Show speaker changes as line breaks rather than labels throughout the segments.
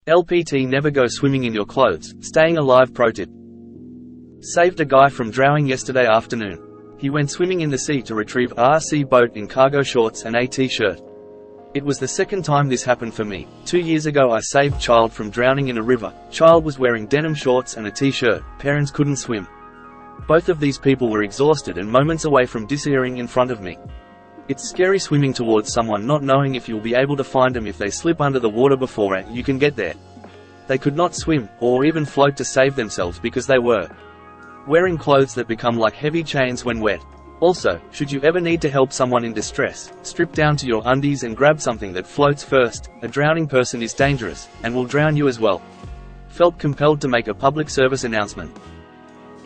LPT, never go swimming in your clothes. Staying alive pro tip. Saved a guy from drowning yesterday afternoon. He went swimming in the sea to retrieve a RC boat in cargo shorts and a t-shirt. It was the second time this happened for me. 2 years ago I saved child from drowning in a river. Child was wearing denim shorts and a t-shirt. Parents couldn't swim. Both of these people were exhausted and moments away from disappearing in front of me. It's scary swimming towards someone not knowing if you'll be able to find them if they slip under the water before you can get there. They could not swim, or even float to save themselves because they were wearing clothes that become like heavy chains when wet. Also, should you ever need to help someone in distress, strip down to your undies and grab something that floats first. A drowning person is dangerous, and will drown you as well. Felt compelled to make a public service announcement.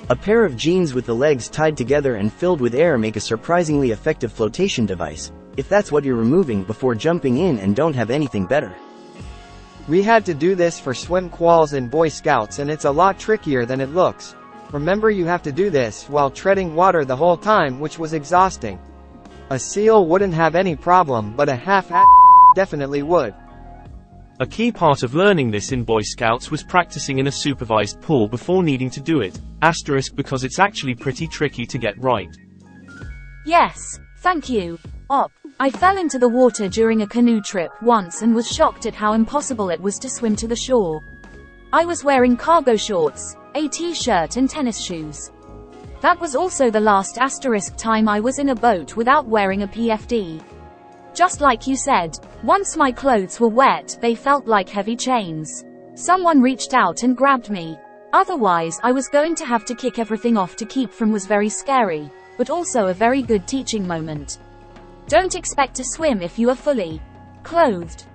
A pair of jeans with the legs tied together and filled with air make a surprisingly effective flotation device, if that's what you're removing before jumping in and don't have anything better.
We had to do this for swim quals in Boy Scouts, and it's a lot trickier than it looks. Remember, you have to do this while treading water the whole time, which was exhausting. A SEAL wouldn't have any problem, but a half-ass definitely would.
A key part of learning this in Boy Scouts was practicing in a supervised pool before needing to do it, because it's actually pretty tricky to get right.
Yes, thank you. I fell into the water during a canoe trip once and was shocked at how impossible it was to swim to the shore. I was wearing cargo shorts, a t-shirt and tennis shoes. That was also the last time I was in a boat without wearing a PFD. Just like you said, once my clothes were wet, they felt like heavy chains. Someone reached out and grabbed me. Otherwise, I was going to have to kick everything off to keep from. Was very scary, but also a very good teaching moment. Don't expect to swim if you are fully clothed.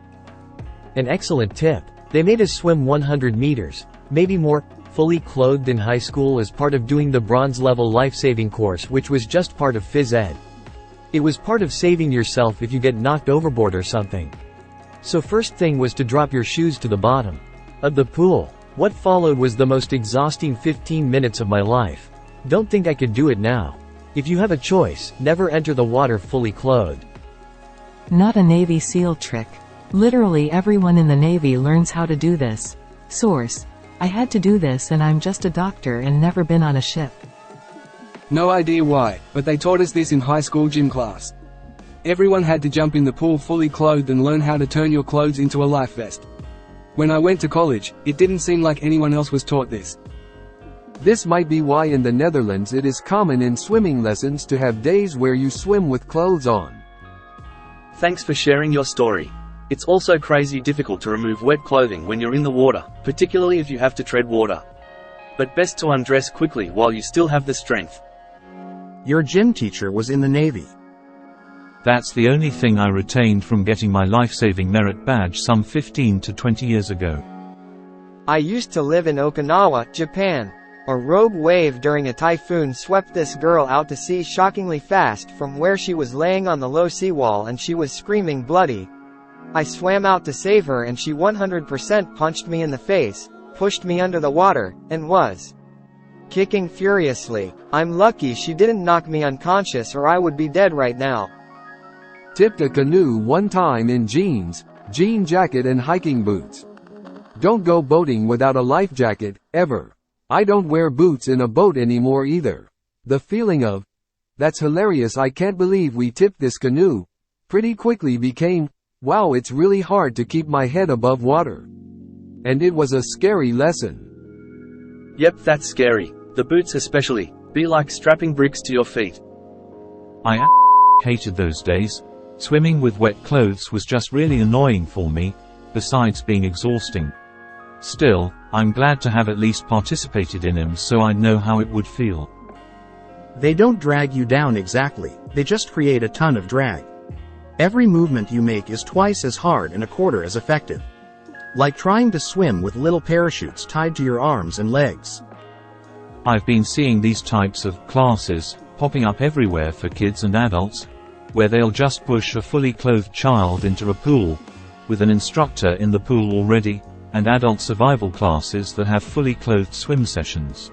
An excellent tip. They made us swim 100 meters, maybe more, fully clothed in high school as part of doing the bronze level life-saving course, which was just part of phys ed. It was part of saving yourself if you get knocked overboard or something. So first thing was to drop your shoes to the bottom of the pool. What followed was the most exhausting 15 minutes of my life. Don't think I could do it now. If you have a choice, never enter the water fully clothed.
Not a Navy SEAL trick. Literally everyone in the Navy learns how to do this. Source: I had to do this and I'm just a doctor and never been on a ship.
No idea why, but they taught us this in high school gym class. Everyone had to jump in the pool fully clothed and learn how to turn your clothes into a life vest. When I went to college, it didn't seem like anyone else was taught this.
This might be why in the Netherlands it is common in swimming lessons to have days where you swim with clothes on.
Thanks for sharing your story. It's also crazy difficult to remove wet clothing when you're in the water, particularly if you have to tread water. But best to undress quickly while you still have the strength.
Your gym teacher was in the Navy.
That's the only thing I retained from getting my life-saving merit badge some 15 to 20 years ago.
I used to live in Okinawa, Japan. A rogue wave during a typhoon swept this girl out to sea shockingly fast from where she was laying on the low seawall, and she was screaming bloody. I swam out to save her and she 100% punched me in the face, pushed me under the water, and was kicking furiously. I'm lucky she didn't knock me unconscious or I would be dead right now.
Tipped a canoe one time in jeans, jean jacket and hiking boots. Don't go boating without a life jacket, ever. I don't wear boots in a boat anymore either. The feeling of, "That's hilarious, I can't believe we tipped this canoe," pretty quickly became, "Wow, it's really hard to keep my head above water." And it was a scary lesson.
Yep, that's scary. The boots especially. Be like strapping bricks to your feet.
I hated those days. Swimming with wet clothes was just really annoying for me, besides being exhausting. Still, I'm glad to have at least participated in them so I know how it would feel.
They don't drag you down exactly, they just create a ton of drag. Every movement you make is twice as hard and a quarter as effective. Like trying to swim with little parachutes tied to your arms and legs.
I've been seeing these types of classes popping up everywhere for kids and adults, where they'll just push a fully clothed child into a pool, with an instructor in the pool already, and adult survival classes that have fully clothed swim sessions.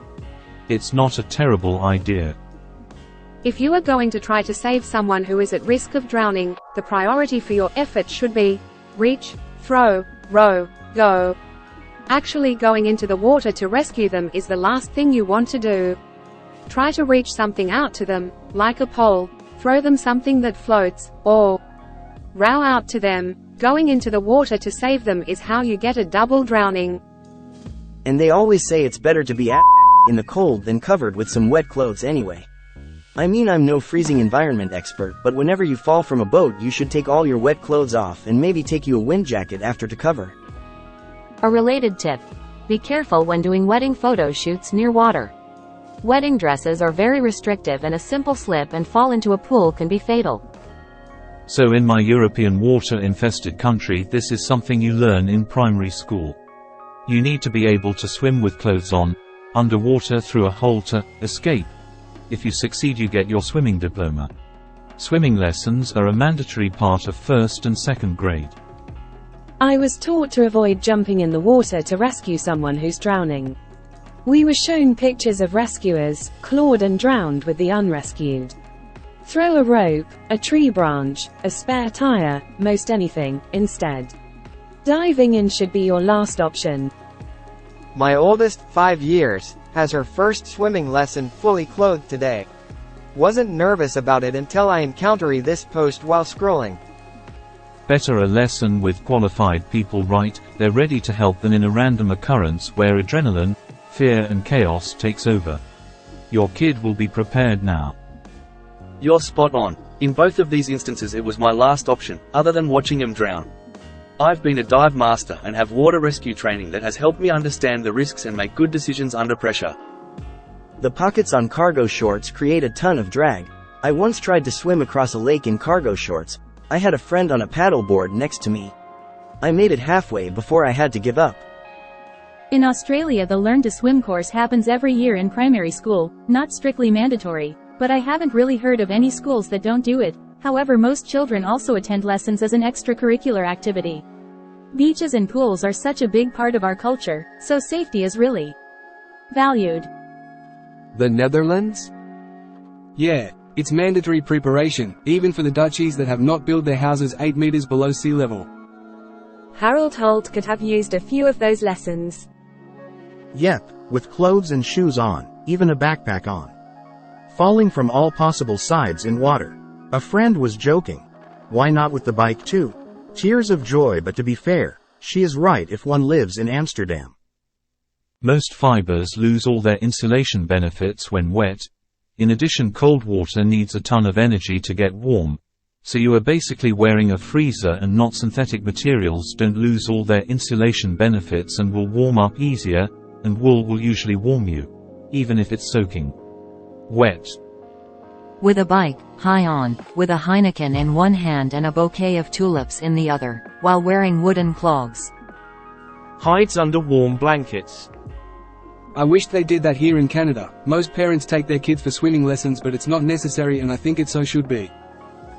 It's not a terrible idea.
If you are going to try to save someone who is at risk of drowning, the priority for your effort should be reach, throw, row, go. Actually going into the water to rescue them is the last thing you want to do. Try to reach something out to them, like a pole, throw them something that floats, or row out to them. Going into the water to save them is how you get a double drowning.
And they always say it's better to be in the cold than covered with some wet clothes anyway. I mean, I'm no freezing environment expert, but whenever you fall from a boat you should take all your wet clothes off and maybe take you a wind jacket after to cover.
A related tip. Be careful when doing wedding photo shoots near water. Wedding dresses are very restrictive and a simple slip and fall into a pool can be fatal.
So in my European water-infested country, this is something you learn in primary school. You need to be able to swim with clothes on, underwater through a hole to escape. If you succeed you get your swimming diploma. Swimming lessons are a mandatory part of 1st and 2nd grade.
I was taught to avoid jumping in the water to rescue someone who's drowning. We were shown pictures of rescuers, clawed and drowned with the unrescued. Throw a rope, a tree branch, a spare tire, most anything, instead. Diving in should be your last option.
My oldest, 5 years, has her first swimming lesson fully clothed today. Wasn't nervous about it until I encountered this post while scrolling.
Better a lesson with qualified people, right? They're ready to help than in a random occurrence where adrenaline, fear and chaos takes over. Your kid will be prepared now.
You're spot on. In both of these instances it was my last option, other than watching him drown. I've been a dive master and have water rescue training that has helped me understand the risks and make good decisions under pressure.
The pockets on cargo shorts create a ton of drag. I once tried to swim across a lake in cargo shorts. I had a friend on a paddleboard next to me. I made it halfway before I had to give up.
In Australia, the Learn to Swim course happens every year in primary school, not strictly mandatory, but I haven't really heard of any schools that don't do it. However, most children also attend lessons as an extracurricular activity. Beaches and pools are such a big part of our culture, so safety is really valued.
The Netherlands?
Yeah, it's mandatory preparation, even for the Dutchies that have not built their houses 8 meters below sea level.
Harold Holt could have used a few of those lessons.
Yep, with clothes and shoes on, even a backpack on. Falling from all possible sides in water. A friend was joking. Why not with the bike too? Tears of joy, but to be fair, she is right if one lives in Amsterdam.
Most fibers lose all their insulation benefits when wet. In addition, cold water needs a ton of energy to get warm. So you are basically wearing a freezer, and not synthetic materials don't lose all their insulation benefits and will warm up easier, and wool will usually warm you, even if it's soaking wet.
With a bike, high on, with a Heineken in one hand and a bouquet of tulips in the other, while wearing wooden clogs.
Hides under warm blankets.
I wish they did that here in Canada. Most parents take their kids for swimming lessons, but it's not necessary, and I think it so should be.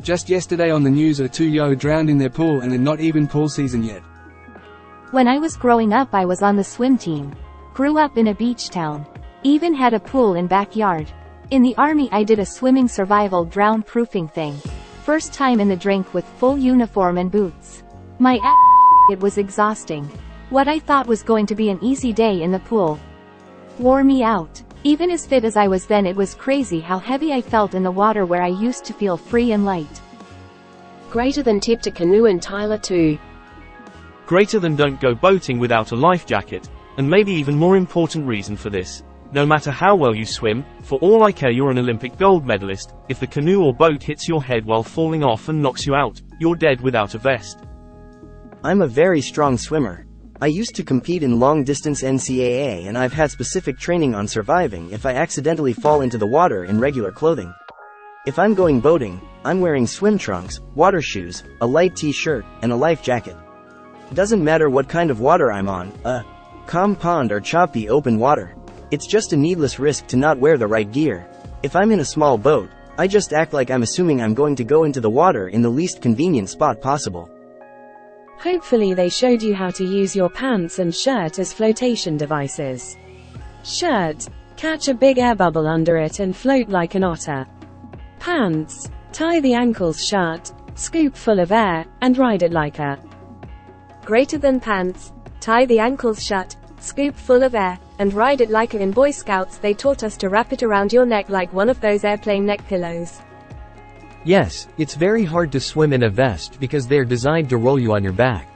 Just yesterday on the news, a 2-year-old drowned in their pool, and they're not even pool season yet.
When I was growing up, I was on the swim team. Grew up in a beach town. Even had a pool in backyard. In the army I did a swimming survival drown proofing thing. First time in the drink with full uniform and boots. My it was exhausting. What I thought was going to be an easy day in the pool wore me out. Even as fit as I was then, it was crazy how heavy I felt in the water where I used to feel free and light.
Greater than tip to Canoe and Tyler too.
Greater than don't go boating without a life jacket. And maybe even more important reason for this. No matter how well you swim, for all I care you're an Olympic gold medalist, if the canoe or boat hits your head while falling off and knocks you out, you're dead without a vest.
I'm a very strong swimmer. I used to compete in long-distance NCAA, and I've had specific training on surviving if I accidentally fall into the water in regular clothing. If I'm going boating, I'm wearing swim trunks, water shoes, a light t-shirt, and a life jacket. Doesn't matter what kind of water I'm on, calm pond or choppy open water. It's just a needless risk to not wear the right gear. If I'm in a small boat, I just act like I'm assuming I'm going to go into the water in the least convenient spot possible.
Hopefully they showed you how to use your pants and shirt as flotation devices. Shirt. Catch a big air bubble under it and float like an otter. Pants. Tie the ankles shut, scoop full of air, and ride it like a
Greater than pants.
Tie the ankles shut, scoop full of air, and ride it like in Boy Scouts. They taught us to wrap it around your neck like one of those airplane neck pillows.
Yes, it's very hard to swim in a vest because they're designed to roll you on your back.